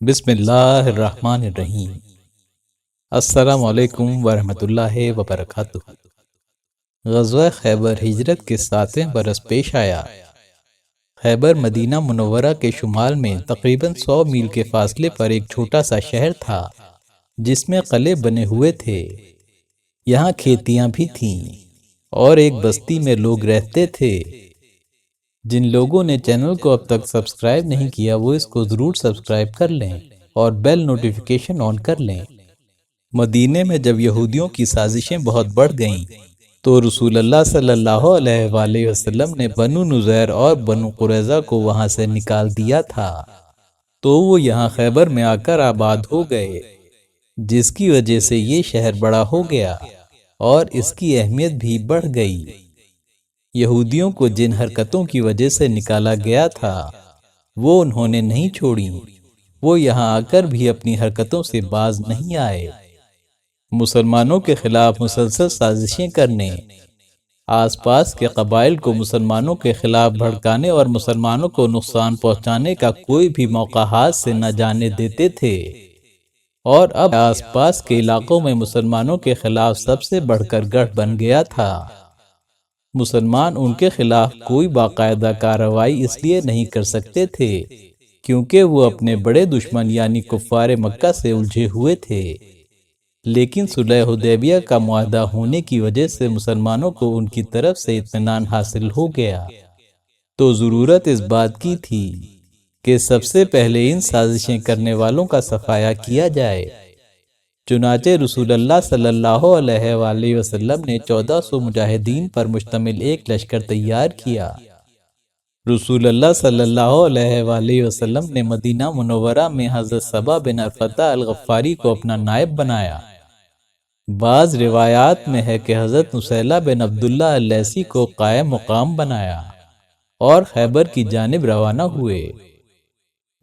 بسم اللہ الرحمن الرحیم۔ السلام علیکم ورحمۃ اللہ وبرکاتہ۔ غزوہ خیبر ہجرت کے 7ویں برس پیش آیا۔ خیبر مدینہ منورہ کے شمال میں تقریباً 100 میل کے فاصلے پر ایک چھوٹا سا شہر تھا جس میں قلعے بنے ہوئے تھے۔ یہاں کھیتیاں بھی تھیں اور ایک بستی میں لوگ رہتے تھے۔ جن لوگوں نے چینل کو اب تک سبسکرائب نہیں کیا وہ اس کو ضرور سبسکرائب کر لیں اور بیل نوٹیفیکیشن آن کر لیں۔ مدینے میں جب یہودیوں کی سازشیں بہت بڑھ گئیں تو رسول اللہ صلی اللہ علیہ وآلہ وسلم نے بنو نذیر اور بنو قریظہ کو وہاں سے نکال دیا تھا، تو وہ یہاں خیبر میں آ کر آباد ہو گئے، جس کی وجہ سے یہ شہر بڑا ہو گیا اور اس کی اہمیت بھی بڑھ گئی۔ یہودیوں کو جن حرکتوں کی وجہ سے نکالا گیا تھا وہ انہوں نے نہیں چھوڑی، وہ یہاں آ کر بھی اپنی حرکتوں سے باز نہیں آئے۔ مسلمانوں کے خلاف مسلسل سازشیں کرنے، آس پاس کے قبائل کو مسلمانوں کے خلاف بھڑکانے اور مسلمانوں کو نقصان پہنچانے کا کوئی بھی موقع ہاتھ سے نہ جانے دیتے تھے، اور اب آس پاس کے علاقوں میں مسلمانوں کے خلاف سب سے بڑھ کر گڑھ بن گیا تھا۔ مسلمان ان کے خلاف کوئی باقاعدہ کارروائی اس لیے نہیں کر سکتے تھے کیونکہ وہ اپنے بڑے دشمن یعنی کفار مکہ سے الجھے ہوئے تھے، لیکن صلح حدیبیہ کا معاہدہ ہونے کی وجہ سے مسلمانوں کو ان کی طرف سے اطمینان حاصل ہو گیا، تو ضرورت اس بات کی تھی کہ سب سے پہلے ان سازشیں کرنے والوں کا صفایا کیا جائے۔ چنانچہ رسول اللہ صلی اللہ علیہ وآلہ وسلم نے 1400 مجاہدین پر مشتمل ایک لشکر تیار کیا۔ رسول اللہ صلی اللہ علیہ وآلہ وسلم نے مدینہ منورہ میں حضرت صبا بن عرفہ الغفاری کو اپنا نائب بنایا۔ بعض روایات میں ہے کہ حضرت نصیلہ بن عبداللہ اللیثی کو قائم مقام بنایا اور خیبر کی جانب روانہ ہوئے۔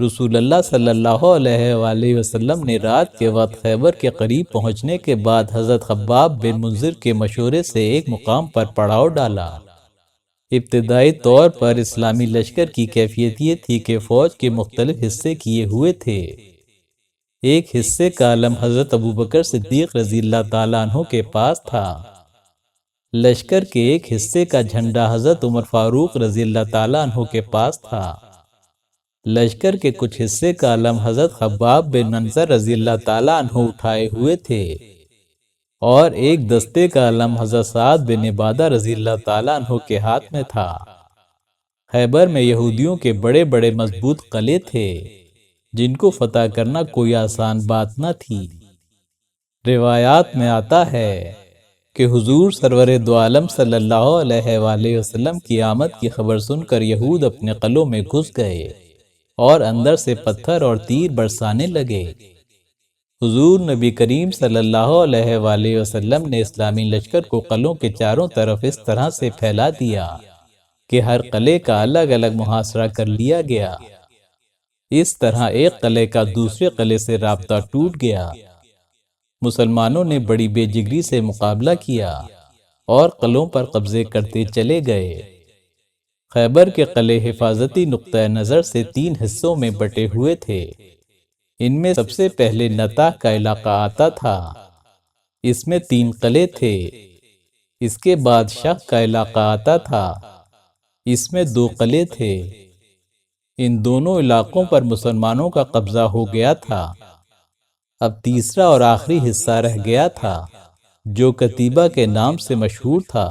رسول اللہ صلی اللہ علیہ وآلہ وسلم نے رات کے وقت خیبر کے قریب پہنچنے کے بعد حضرت خباب بن منذر کے مشورے سے ایک مقام پر پڑاؤ ڈالا۔ ابتدائی طور پر اسلامی لشکر کی کیفیت یہ تھی کہ فوج کے مختلف حصے کیے ہوئے تھے۔ ایک حصے کا علم حضرت ابوبکر صدیق رضی اللہ تعالیٰ عنہ کے پاس تھا۔ لشکر کے ایک حصے کا جھنڈا حضرت عمر فاروق رضی اللہ تعالیٰ عنہ کے پاس تھا۔ لشکر کے کچھ حصے کا علم حضرت خباب بن منذر رضی اللہ تعالیٰ عنہ اٹھائے ہوئے تھے اور ایک دستے کا علم حضرت سعد بن عبادہ رضی اللہ تعالیٰ عنہ کے ہاتھ میں تھا۔ خیبر میں یہودیوں کے بڑے بڑے مضبوط قلعے تھے جن کو فتح کرنا کوئی آسان بات نہ تھی۔ روایات میں آتا ہے کہ حضور سرور دو عالم صلی اللہ علیہ وآلہ وسلم کی آمد کی خبر سن کر یہود اپنے قلعوں میں گھس گئے اور اندر سے پتھر اور تیر برسانے لگے۔ حضور نبی کریم صلی اللہ علیہ وآلہ وسلم نے اسلامی لشکر کو قلعوں کے چاروں طرف اس طرح سے پھیلا دیا کہ ہر قلعے کا الگ الگ محاصرہ کر لیا گیا۔ اس طرح ایک قلعے کا دوسرے قلعے سے رابطہ ٹوٹ گیا۔ مسلمانوں نے بڑی بے جگری سے مقابلہ کیا اور قلعوں پر قبضے کرتے چلے گئے۔ خیبر کے قلعے حفاظتی نقطہ نظر سے 3 حصوں میں بٹے ہوئے تھے۔ ان میں سب سے پہلے نطاح کا علاقہ آتا تھا، اس میں 3 قلعے تھے۔ اس کے بعد شق کا علاقہ آتا تھا، اس میں 2 قلعے تھے۔ ان دونوں علاقوں پر مسلمانوں کا قبضہ ہو گیا تھا۔ اب تیسرا اور آخری حصہ رہ گیا تھا جو کتیبہ کے نام سے مشہور تھا۔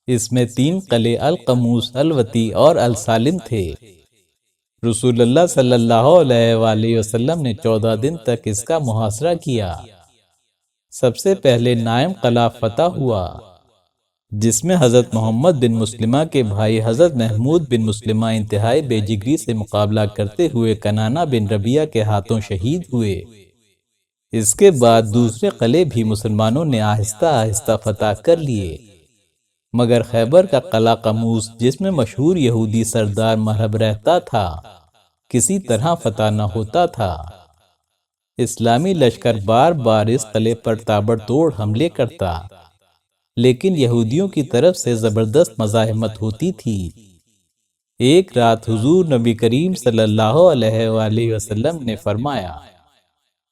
اس میں 3 قلعے القموس، الوتی اور السالم تھے۔ رسول اللہ صلی اللہ علیہ وآلہ وسلم نے 14 دن تک اس کا محاصرہ کیا۔ سب سے پہلے نائم قلعہ فتح ہوا جس میں حضرت محمد بن مسلمہ کے بھائی حضرت محمود بن مسلمہ انتہائی بے جگری سے مقابلہ کرتے ہوئے کنانہ بن ربیعہ کے ہاتھوں شہید ہوئے۔ اس کے بعد دوسرے قلعے بھی مسلمانوں نے آہستہ آہستہ فتح کر لیے، مگر خیبر کا قلعہ قموس جس میں مشہور یہودی سردار مرہب رہتا تھا کسی طرح فتح نہ ہوتا تھا۔ اسلامی لشکر بار بار اس قلعے پر تابڑتوڑ حملے کرتا، لیکن یہودیوں کی طرف سے زبردست مزاحمت ہوتی تھی۔ ایک رات حضور نبی کریم صلی اللہ علیہ وآلہ وسلم نے فرمایا،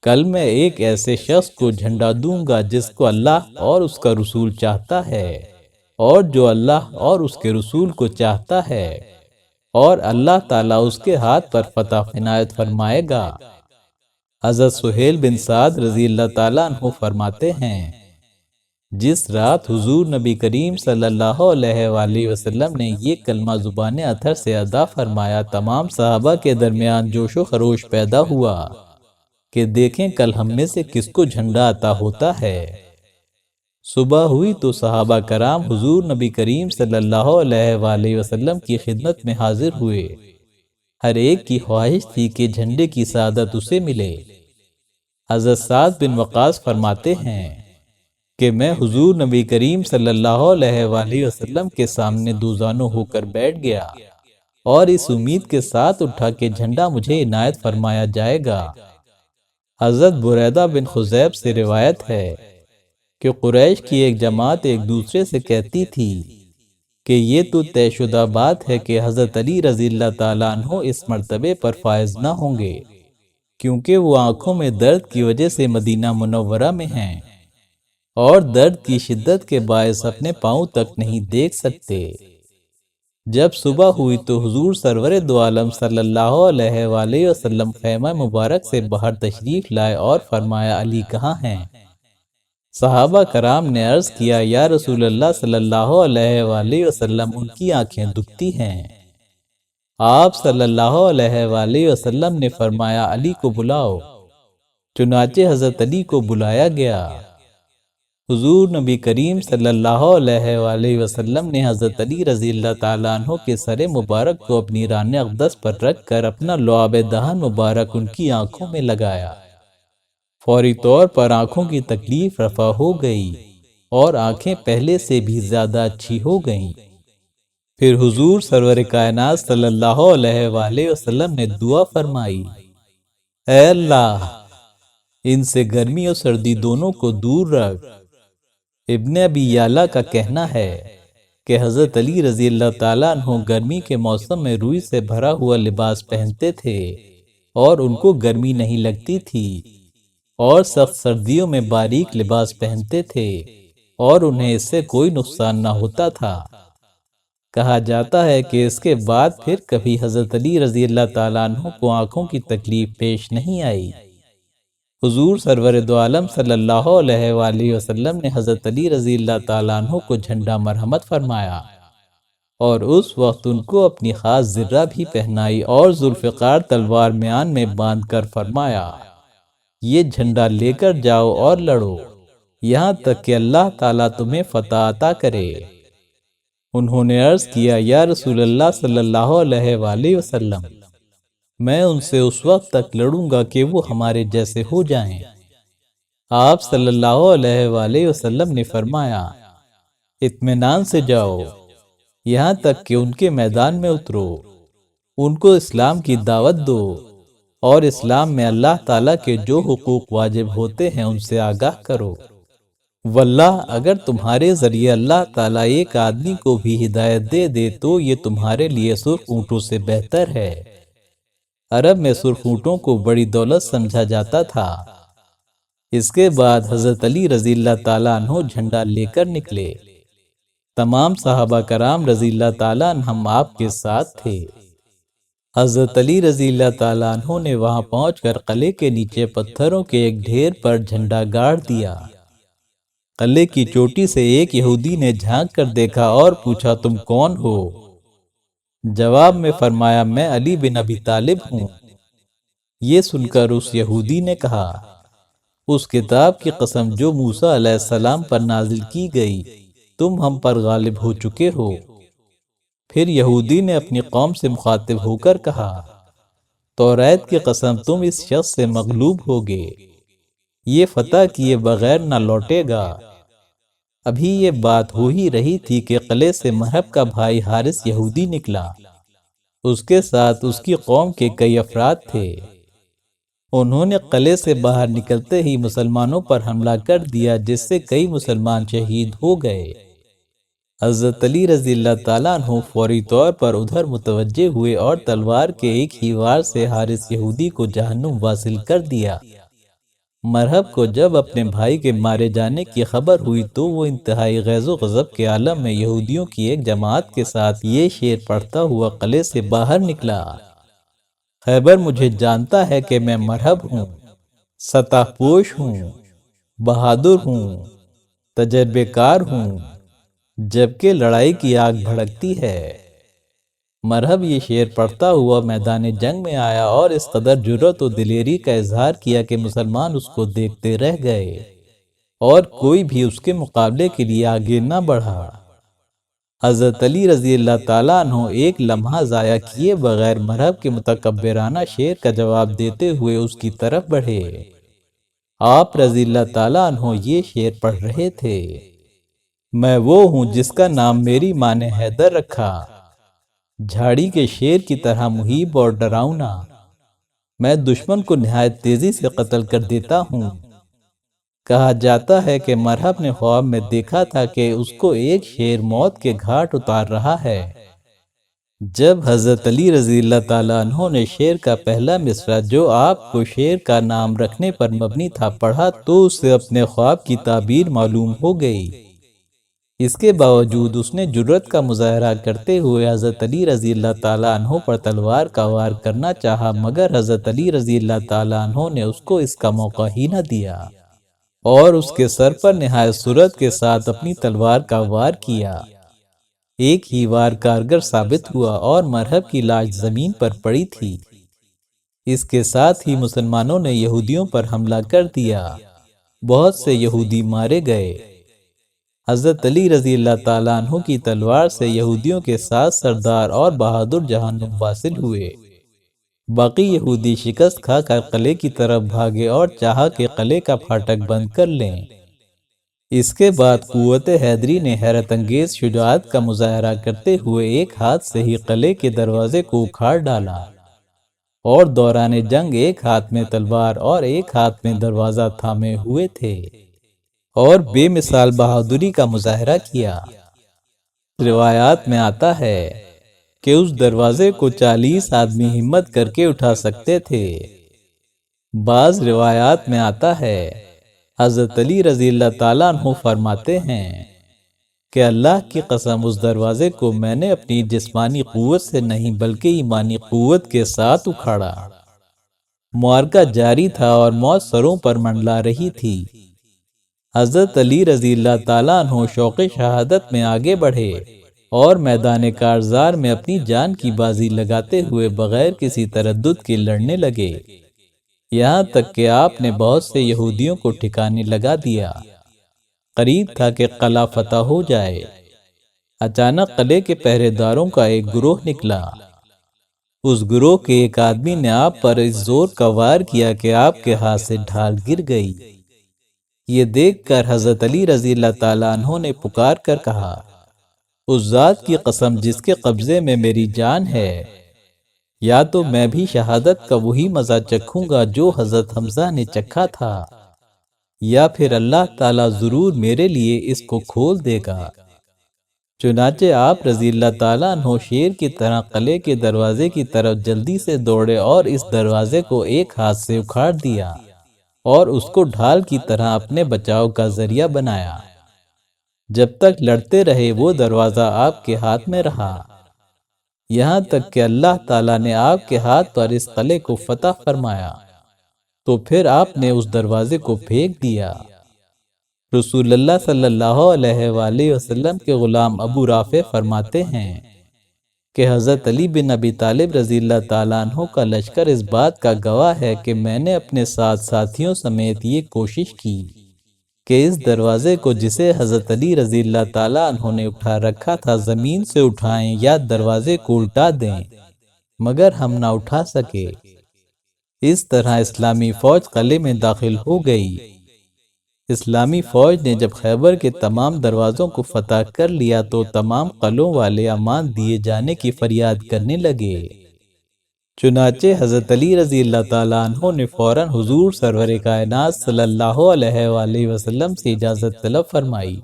کل میں ایک ایسے شخص کو جھنڈا دوں گا جس کو اللہ اور اس کا رسول چاہتا ہے، اور جو اللہ اور اس کے رسول کو چاہتا ہے، اور اللہ تعالیٰ اس کے ہاتھ پر فتح عنایت فرمائے گا۔ حضرت سہیل بن سعد رضی اللہ تعالیٰ عنہ فرماتے ہیں، جس رات حضور نبی کریم صلی اللہ علیہ وآلہ وسلم نے یہ کلمہ زبان اطہر سے ادا فرمایا، تمام صحابہ کے درمیان جوش و خروش پیدا ہوا کہ دیکھیں کل ہم میں سے کس کو جھنڈا عطا ہوتا ہے۔ صبح ہوئی تو صحابہ کرام حضور نبی کریم صلی اللہ علیہ وآلہ وسلم کی خدمت میں حاضر ہوئے۔ ہر ایک کی خواہش تھی کہ جھنڈے کی سعادت اسے ملے۔ حضرت سعد بن وقاص فرماتے ہیں کہ میں حضور نبی کریم صلی اللہ علیہ وآلہ وسلم کے سامنے دوزانوں ہو کر بیٹھ گیا اور اس امید کے ساتھ اٹھا کہ جھنڈا مجھے عنایت فرمایا جائے گا۔ حضرت بریدہ بن خزیب سے روایت ہے کہ قریش کی ایک جماعت ایک دوسرے سے کہتی تھی کہ یہ تو طے شدہ بات ہے کہ حضرت علی رضی اللہ تعالیٰ عنہ اس مرتبے پر فائز نہ ہوں گے، کیونکہ وہ آنکھوں میں درد کی وجہ سے مدینہ منورہ میں ہیں اور درد کی شدت کے باعث اپنے پاؤں تک نہیں دیکھ سکتے۔ جب صبح ہوئی تو حضور سرور دو عالم صلی اللہ علیہ وآلہ وسلم خیمہ مبارک سے باہر تشریف لائے اور فرمایا، علی کہاں ہیں؟ صحابہ کرام نے عرض کیا، یا رسول اللہ صلی اللہ علیہ وآلہ وسلم ان کی آنکھیں دکھتی ہیں۔ آپ صلی اللہ علیہ وآلہ وسلم نے فرمایا، علی کو بلاؤ۔ چنانچہ حضرت علی کو بلایا گیا۔ حضور نبی کریم صلی اللہ علیہ وآلہ وسلم نے حضرت علی رضی اللہ تعالیٰ عنہ کے سر مبارک کو اپنی ران اقدس پر رکھ کر اپنا لعاب دہن مبارک ان کی آنکھوں میں لگایا۔ فوری طور پر آنکھوں کی تکلیف رفع ہو گئی اور آنکھیں پہلے سے بھی زیادہ اچھی ہو گئیں۔ پھر حضور سرور کائنات صلی اللہ علیہ وآلہ وسلم نے دعا فرمائی، اے اللہ ان سے گرمی اور سردی دونوں کو دور رکھ۔ ابن ابی یعلا کا کہنا ہے کہ حضرت علی رضی اللہ تعالیٰ عنہ گرمی کے موسم میں روئی سے بھرا ہوا لباس پہنتے تھے اور ان کو گرمی نہیں لگتی تھی، اور سخت سردیوں میں باریک لباس پہنتے تھے اور انہیں اس سے کوئی نقصان نہ ہوتا تھا۔ کہا جاتا ہے کہ اس کے بعد پھر کبھی حضرت علی رضی اللہ تعالیٰ عنہ کو آنکھوں کی تکلیف پیش نہیں آئی۔ حضور سرور دو عالم صلی اللہ علیہ وآلہ وسلم نے حضرت علی رضی اللہ تعالیٰ عنہ کو جھنڈا مرحمت فرمایا اور اس وقت ان کو اپنی خاص زرہ بھی پہنائی اور ذوالفقار تلوار میان میں باندھ کر فرمایا، یہ جھنڈا لے کر جاؤ اور لڑو یہاں تک کہ اللہ تعالیٰ تمہیں فتح عطا کرے۔ انہوں نے عرض کیا، یا رسول اللہ صلی اللہ علیہ وآلہ وسلم، میں ان سے اس وقت تک لڑوں گا کہ وہ ہمارے جیسے ہو جائیں۔ آپ صلی اللہ علیہ وآلہ وسلم نے فرمایا، اطمینان سے جاؤ یہاں تک کہ ان کے میدان میں اترو، ان کو اسلام کی دعوت دو اور اسلام میں اللہ تعالیٰ کے جو حقوق واجب ہوتے ہیں ان سے آگاہ کرو۔ واللہ اگر تمہارے ذریعے اللہ تعالیٰ ایک آدمی کو بھی ہدایت دے دے تو یہ تمہارے لیے سرخ اونٹوں سے بہتر ہے۔ عرب میں سرخ اونٹوں کو بڑی دولت سمجھا جاتا تھا۔ اس کے بعد حضرت علی رضی اللہ تعالیٰ عنہ جھنڈا لے کر نکلے۔ تمام صحابہ کرام رضی اللہ تعالیٰ عنہم آپ کے ساتھ تھے۔ حضرت علی رضی اللہ تعالیٰ عنہ نے وہاں پہنچ کر قلعے کے نیچے پتھروں کے ایک ڈھیر پر جھنڈا گاڑ دیا۔ قلعے کی چوٹی سے ایک یہودی نے جھانک کر دیکھا اور پوچھا، تم کون ہو؟ جواب میں فرمایا، میں علی بن ابی طالب ہوں۔ یہ سن کر اس یہودی نے کہا، اس کتاب کی قسم جو موسیٰ علیہ السلام پر نازل کی گئی، تم ہم پر غالب ہو چکے ہو۔ پھر یہودی نے اپنی قوم سے مخاطب ہو کر کہا، توریت کی قسم تم اس شخص سے مغلوب ہوگے، یہ فتح کیے بغیر نہ لوٹے گا۔ ابھی یہ بات ہو ہی رہی تھی کہ قلعے سے مرہب کا بھائی حارث یہودی نکلا۔ اس کے ساتھ اس کی قوم کے کئی افراد تھے۔ انہوں نے قلعے سے باہر نکلتے ہی مسلمانوں پر حملہ کر دیا، جس سے کئی مسلمان شہید ہو گئے۔ حضرت علی رضی اللہ تعالیٰ عنہ فوری طور پر ادھر متوجہ ہوئے اور تلوار کے ایک ہی وار سے حارث یہودی کو جہنم واصل کر دیا۔ مرحب کو جب اپنے بھائی کے مارے جانے کی خبر ہوئی تو وہ انتہائی غیظ و غضب کے عالم میں یہودیوں کی ایک جماعت کے ساتھ یہ شعر پڑھتا ہوا قلعے سے باہر نکلا: خیبر مجھے جانتا ہے کہ میں مرحب ہوں، سطح پوش ہوں، بہادر ہوں، تجربے کار ہوں، جبکہ لڑائی کی آگ بھڑکتی ہے۔ مرحب یہ شعر پڑھتا ہوا میدان جنگ میں آیا اور اس قدر جرأت و دلیری کا اظہار کیا کہ مسلمان اس کو دیکھتے رہ گئے اور کوئی بھی اس کے مقابلے کے لیے آگے نہ بڑھا۔ حضرت علی رضی اللہ تعالیٰ عنہ ایک لمحہ ضائع کیے بغیر مرحب کے متکبرانہ شعر کا جواب دیتے ہوئے اس کی طرف بڑھے۔ آپ رضی اللہ تعالیٰ عنہ یہ شعر پڑھ رہے تھے: میں وہ ہوں جس کا نام میری ماں نے حیدر رکھا، جھاڑی کے شیر کی طرح مہیب اور ڈراؤنا، میں دشمن کو نہایت تیزی سے قتل کر دیتا ہوں۔ کہا جاتا ہے کہ مرحب نے خواب میں دیکھا تھا کہ اس کو ایک شیر موت کے گھاٹ اتار رہا ہے۔ جب حضرت علی رضی اللہ تعالیٰ عنہ نے شعر کا پہلا مصرع جو آپ کو شعر کا نام رکھنے پر مبنی تھا پڑھا تو اسے اپنے خواب کی تعبیر معلوم ہو گئی۔ اس کے باوجود اس نے جرأت کا مظاہرہ کرتے ہوئے حضرت علی رضی اللہ تعالیٰ عنہ پر تلوار کا وار کرنا چاہا، مگر حضرت علی رضی اللہ تعالیٰ عنہ نے اس کو اس کا موقع ہی نہ دیا اور اس کے سر پر نہایت سرعت کے ساتھ اپنی تلوار کا وار کیا۔ ایک ہی وار کارگر ثابت ہوا اور مرحب کی لاش زمین پر پڑی تھی۔ اس کے ساتھ ہی مسلمانوں نے یہودیوں پر حملہ کر دیا، بہت سے یہودی مارے گئے۔ حضرت علی رضی اللہ تعالیٰ عنہ کی تلوار سے یہودیوں کے 7 سردار اور بہادر جہنم واصل ہوئے۔ باقی یہودی شکست کھا کر قلعے کی طرف بھاگے اور چاہا کہ قلعے کا پھاٹک بند کر لیں۔ اس کے بعد قوت حیدری نے حیرت انگیز شجاعت کا مظاہرہ کرتے ہوئے ایک ہاتھ سے ہی قلعے کے دروازے کو اکھاڑ ڈالا اور دوران جنگ ایک ہاتھ میں تلوار اور ایک ہاتھ میں دروازہ تھامے ہوئے تھے اور بے مثال بہادری کا مظاہرہ کیا۔ روایات میں آتا ہے کہ اس دروازے کو 40 آدمی ہمت کر کے اٹھا سکتے تھے۔ بعض روایات میں آتا ہے حضرت علی رضی اللہ تعالیٰ عنہ فرماتے ہیں کہ اللہ کی قسم اس دروازے کو میں نے اپنی جسمانی قوت سے نہیں بلکہ ایمانی قوت کے ساتھ اکھاڑا۔ معرکہ جاری تھا اور موت سروں پر منڈلا رہی تھی۔ حضرت علی رضی اللہ تعالیٰ عنہ شوق شہادت میں آگے بڑھے اور میدان کارزار میں اپنی جان کی بازی لگاتے ہوئے بغیر کسی تردد کے لڑنے لگے، یہاں تک کہ آپ نے بہت سے یہودیوں کو ٹھکانے لگا دیا۔ قریب تھا کہ قلعہ فتح ہو جائے۔ اچانک قلعے کے پہرے داروں کا ایک گروہ نکلا۔ اس گروہ کے ایک آدمی نے آپ پر اس زور کا وار کیا کہ آپ کے ہاتھ سے ڈھال گر گئی۔ یہ دیکھ کر حضرت علی رضی اللہ تعالیٰ عنہ نے پکار کر کہا: اس ذات کی قسم جس کے قبضے میں میری جان ہے، یا تو میں بھی شہادت کا وہی مزہ چکھوں گا جو حضرت حمزہ نے چکھا تھا، یا پھر اللہ تعالیٰ ضرور میرے لیے اس کو کھول دے گا۔ چنانچہ آپ رضی اللہ تعالیٰ عنہ شیر کی طرح قلعے کے دروازے کی طرف جلدی سے دوڑے اور اس دروازے کو ایک ہاتھ سے اکھاڑ دیا اور اس کو ڈھال کی طرح اپنے بچاؤ کا ذریعہ بنایا۔ جب تک لڑتے رہے وہ دروازہ آپ کے ہاتھ میں رہا، یہاں تک کہ اللہ تعالیٰ نے آپ کے ہاتھ پر اس قلعے کو فتح فرمایا تو پھر آپ نے اس دروازے کو پھینک دیا۔ رسول اللہ صلی اللہ علیہ وآلہ وسلم کے غلام ابو رافع فرماتے ہیں کہ حضرت علی بن ابی طالب رضی اللہ تعالیٰ عنہ کا لشکر اس بات کا گواہ ہے کہ میں نے اپنے ساتھ ساتھیوں سمیت یہ کوشش کی کہ اس دروازے کو جسے حضرت علی رضی اللہ تعالیٰ عنہ نے اٹھا رکھا تھا زمین سے اٹھائیں یا دروازے کو الٹا دیں، مگر ہم نہ اٹھا سکے۔ اس طرح اسلامی فوج قلعے میں داخل ہو گئی۔ اسلامی فوج نے جب خیبر کے تمام دروازوں کو فتح کر لیا تو تمام قلعوں والے امان دیے جانے کی فریاد کرنے لگے۔ چنانچہ حضرت علی رضی اللہ تعالیٰ عنہ نے فوراً حضور سرور کائنات صلی اللہ علیہ وآلہ وسلم سے اجازت طلب فرمائی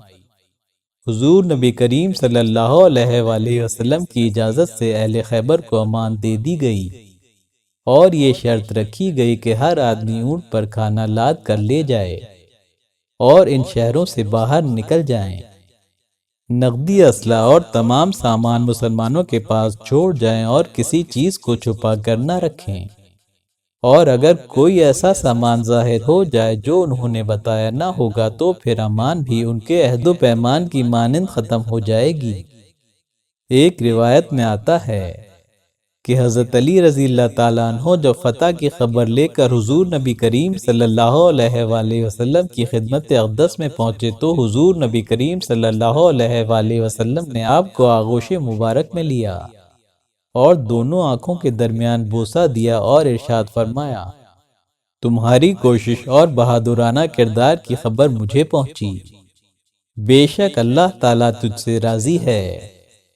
حضور نبی کریم صلی اللہ علیہ وآلہ وسلم کی اجازت سے اہل خیبر کو امان دے دی گئی، اور یہ شرط رکھی گئی کہ ہر آدمی اونٹ پر کھانا لاد کر لے جائے اور ان شہروں سے باہر نکل جائیں۔ نقدی اسلحہ اور تمام سامان مسلمانوں کے پاس چھوڑ جائیں اور کسی چیز کو چھپا کر نہ رکھیں، اور اگر کوئی ایسا سامان ظاہر ہو جائے جو انہوں نے بتایا نہ ہوگا تو پھر امان بھی ان کے عہد و پیمان کی مانند ختم ہو جائے گی۔ ایک روایت میں آتا ہے کہ حضرت علی رضی اللہ تعالیٰ عنہ جب فتح کی خبر لے کر حضور نبی کریم صلی اللہ علیہ وآلہ وسلم کی خدمت اقدس میں پہنچے تو حضور نبی کریم صلی اللہ علیہ وآلہ وسلم نے آپ کو آغوش مبارک میں لیا اور دونوں آنکھوں کے درمیان بوسہ دیا اور ارشاد فرمایا، تمہاری کوشش اور بہادرانہ کردار کی خبر مجھے پہنچی، بے شک اللہ تعالیٰ تجھ سے راضی ہے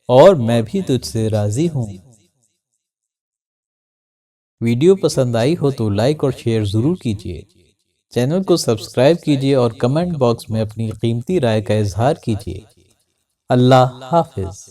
اور میں بھی تجھ سے راضی ہوں۔ ویڈیو پسند آئی ہو تو لائک اور شیئر ضرور کیجیے، چینل کو سبسکرائب کیجیے اور کمنٹ باکس میں اپنی قیمتی رائے کا اظہار کیجیے۔ اللہ حافظ۔